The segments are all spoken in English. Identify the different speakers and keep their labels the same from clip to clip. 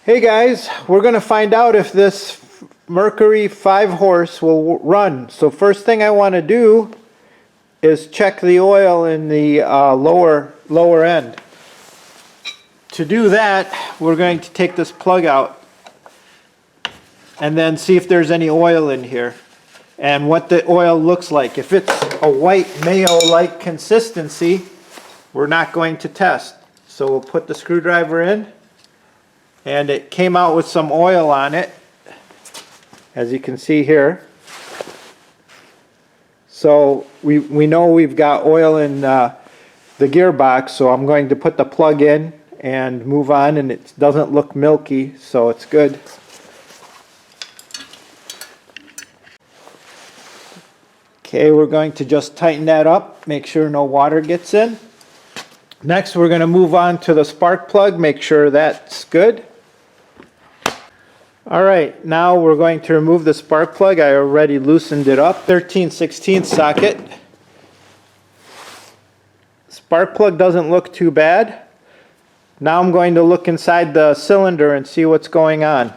Speaker 1: Hey guys, we're going to find out if this Mercury 5-horse will run. So first thing I want to do is check the oil in the lower end. To do that, we're going to take this plug out and then see if there's any oil in here and what the oil looks like. If it's a white mayo-like consistency, we're not going to test. So we'll put the screwdriver in. And it came out with some oil on it, as you can see here. So we know we've got oil in the gearbox, so I'm going to put the plug in and move on, and it doesn't look milky, so it's good. Okay, we're going to just tighten that up, make sure no water gets in. Next, we're going to move on to the spark plug, make sure that's good. Alright, now we're going to remove the spark plug. I already loosened it up. 13/16 socket. Spark plug doesn't look too bad. Now I'm going to look inside the cylinder and see what's going on.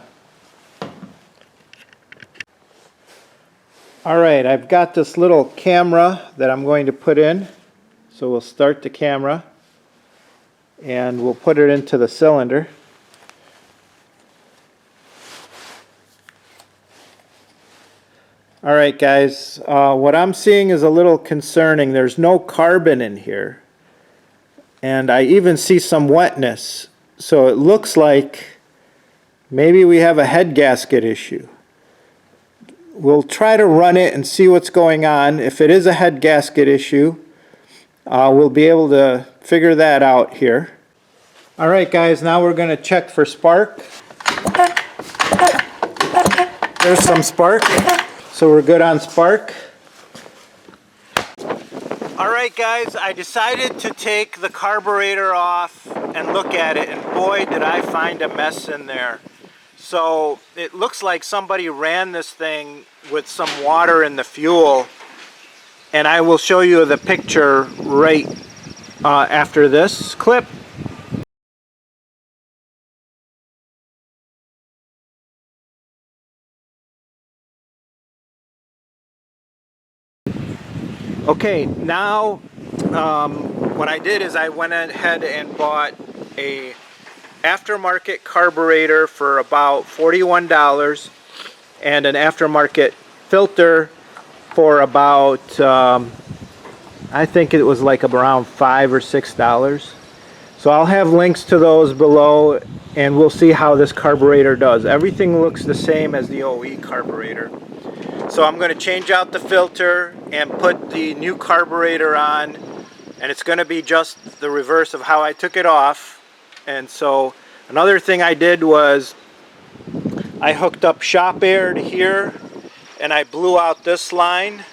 Speaker 1: Alright, I've got this little camera that I'm going to put in. So we'll start the camera and we'll put it into the cylinder. Alright guys, what I'm seeing is a little concerning. There's no carbon in here. And I even see some wetness. So it looks like maybe we have a head gasket issue. We'll try to run it and see what's going on. If it is a head gasket issue, we'll be able to figure that out here. Alright guys, now we're going to check for spark. There's some spark. So we're good on spark. Alright guys, I decided to take the carburetor off and look at it, and boy did I find a mess in there. So it looks like somebody ran this thing with some water in the fuel, and I will show you the picture right after this clip. Okay, now what I did is I went ahead and bought a aftermarket carburetor for about $41 and an aftermarket filter for about I think it was like around $5 or $6. So I'll have links to those below and we'll see how this carburetor does. Everything looks the same as the OE carburetor. So I'm going to change out the filter and put the new carburetor on, and it's going to be just the reverse of how I took it off. And so another thing I did was I hooked up shop air to here and I blew out this line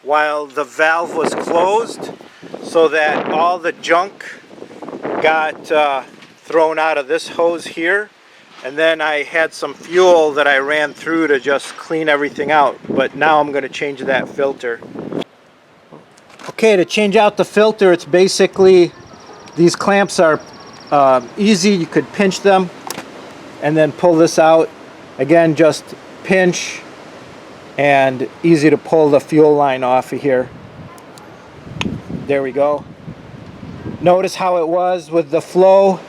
Speaker 1: while the valve was closed so that all the junk got thrown out of this hose here. And then I had some fuel that I ran through to just clean everything out. But now I'm going to change that filter. Okay, to change out the filter, it's basically, these clamps are easy. You could pinch them and then pull this out. Again, just pinch and easy to pull the fuel line off of here. There we go. Notice how it was with the flow.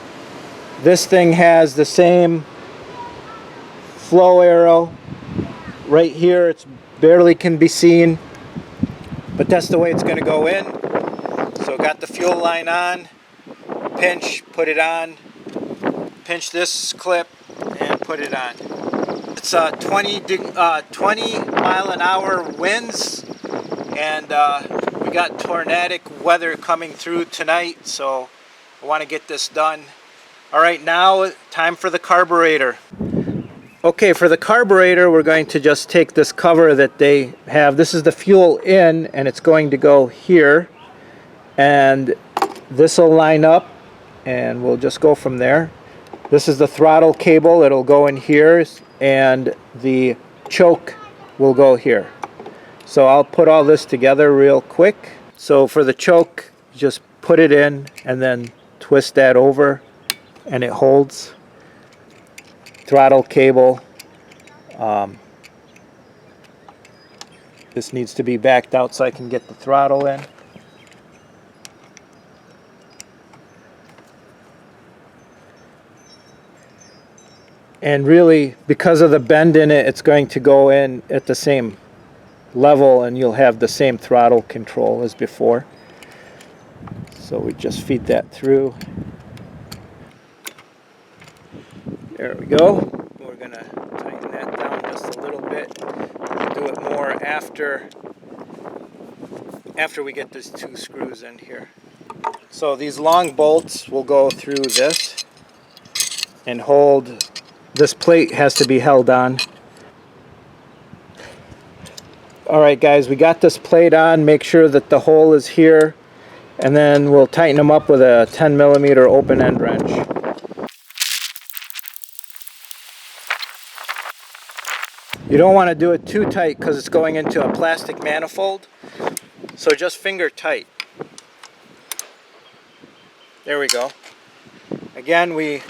Speaker 1: This thing has the same flow arrow right here. It's barely can be seen, but that's the way it's going to go in. So got the fuel line on, pinch, put it on, pinch this clip and put it on. It's 20 mile an hour winds, and we got tornadic weather coming through tonight, so I want to get this done. Alright, now time for the carburetor. Okay, for the carburetor we're going to just take this cover that they have. This is the fuel in, and it's going to go here. And this will line up and we'll just go from there. This is the throttle cable. It'll go in here, and the choke will go here. So I'll put all this together real quick. So for the choke, just put it in and then twist that over and it holds. throttle cable. This needs to be backed out so I can get the throttle in. And really, because of the bend in it, it's going to go in at the same level and you'll have the same throttle control as before. So we just feed that through. There we go. We're going to tighten that down just a little bit. We'll do it more after we get these two screws in here. So these long bolts will go through this and hold. This plate has to be held on. Alright guys, we got this plate on. Make sure that the hole is here, and then we'll tighten them up with a 10mm open end wrench. You don't want to do it too tight because it's going into a plastic manifold, so just finger tight. There we go. Again, we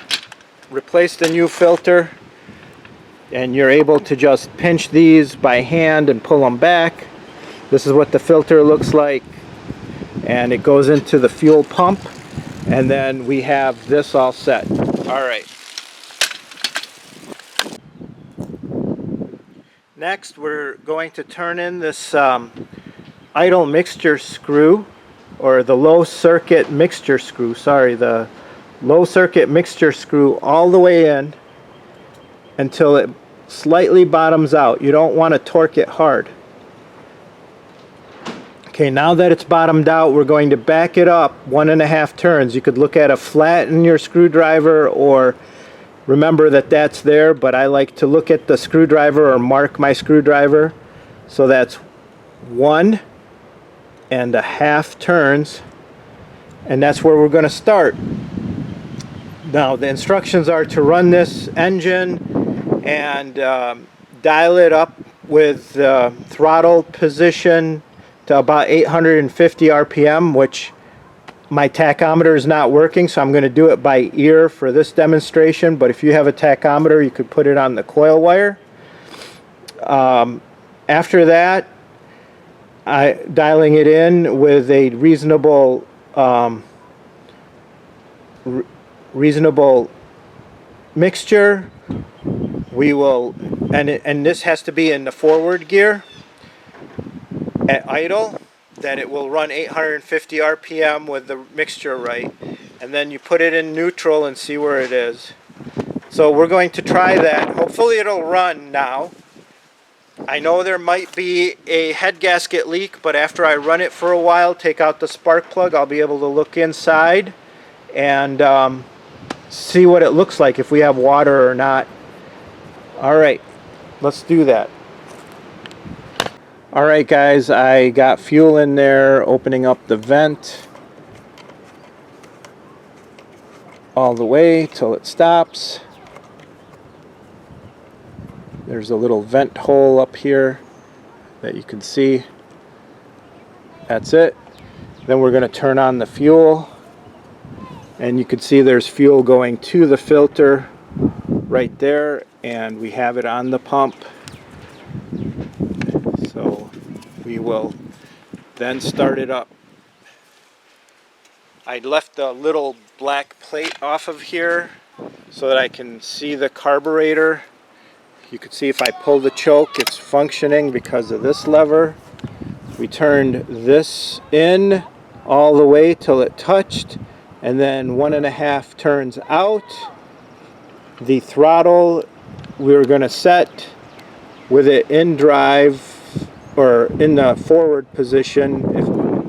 Speaker 1: replaced the new filter, and you're able to just pinch these by hand and pull them back. This is what the filter looks like, and it goes into the fuel pump, and then we have this all set. Alright. Next, we're going to turn in this idle mixture screw, or the low circuit mixture screw, sorry, the low circuit mixture screw all the way in until it slightly bottoms out. You don't want to torque it hard. Okay, now that it's bottomed out, we're going to back it up 1.5 turns. You could look at a flat in your screwdriver, or remember that that's there, but I like to look at the screwdriver or mark my screwdriver. So that's 1.5 turns, and that's where we're going to start. Now the instructions are to run this engine and dial it up with throttle position to about 850 RPM, which my tachometer is not working, so I'm going to do it by ear for this demonstration, but if you have a tachometer you could put it on the coil wire. After that, dialing it in with a reasonable mixture, we will, and this has to be in the forward gear at idle, that it will run 850 RPM with the mixture right, and then you put it in neutral and see where it is. So we're going to try that. Hopefully it'll run now. I know there might be a head gasket leak, but after I run it for a while, take out the spark plug, I'll be able to look inside and see what it looks like, if we have water or not. Alright, let's do that. Alright guys, I got fuel in there, opening up the vent all the way till it stops. There's a little vent hole up here that you can see. That's it. Then we're going to turn on the fuel, and you can see there's fuel going to the filter right there, and we have it on the pump. So we will then start it up. I left the little black plate off of here so that I can see the carburetor. You can see if I pull the choke, it's functioning because of this lever. We turned this in all the way till it touched, and then 1.5 turns out. The throttle we're going to set with it in drive, or in the forward position.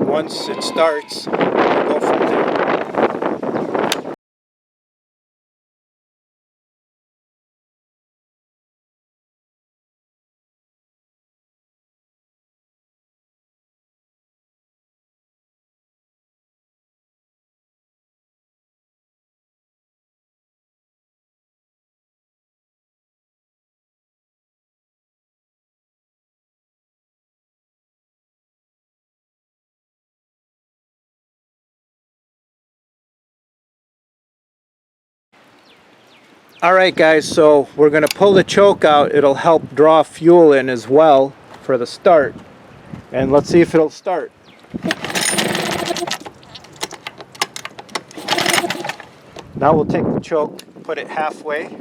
Speaker 1: Once it starts, we'll go from there. Alright guys, so we're going to pull the choke out. It'll help draw fuel in as well for the start. And let's see if it'll start. Now we'll take the choke, put it halfway.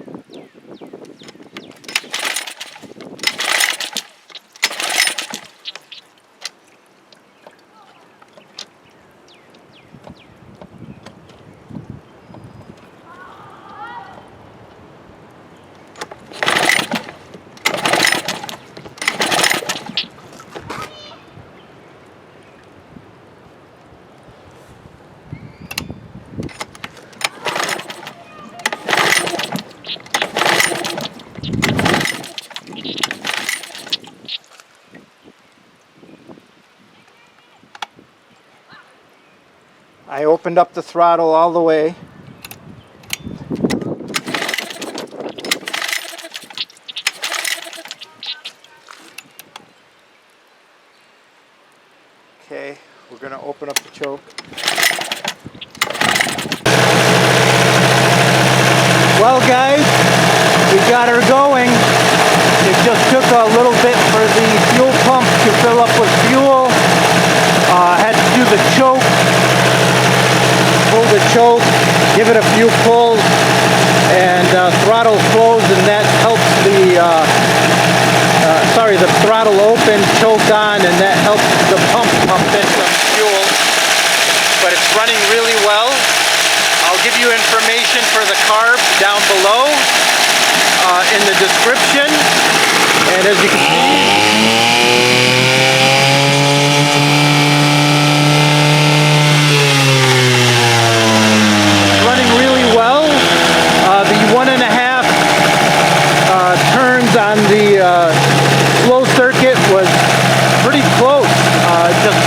Speaker 1: I opened up the throttle all the way. Okay, we're going to open up the choke. Well guys, we got her going. It just took a little bit for the fuel pump to fill up with fuel. Had to do the choke. Pull the choke, give it a few pulls, and throttle close, and that helps the the throttle open, choke on, and that helps the pump in some fuel. But it's running really well. I'll give you information for the carb down below in the description, and as you can see, on the slow circuit was pretty close. Just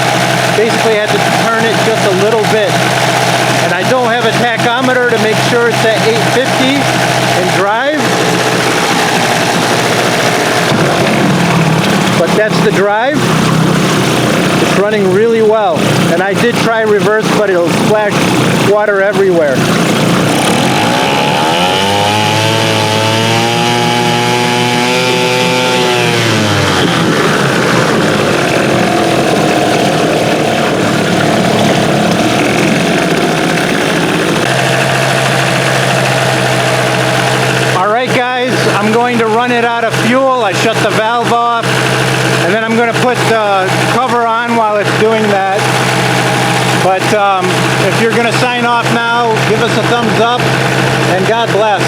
Speaker 1: basically had to turn it just a little bit. And I don't have a tachometer to make sure it's at 850 in drive. But that's the drive. It's running really well. And I did try reverse, but it'll splash water everywhere. I'm going to run it out of fuel. I shut the valve off, and then I'm going to put the cover on while it's doing that. But if you're going to sign off now, give us a thumbs up, and God bless.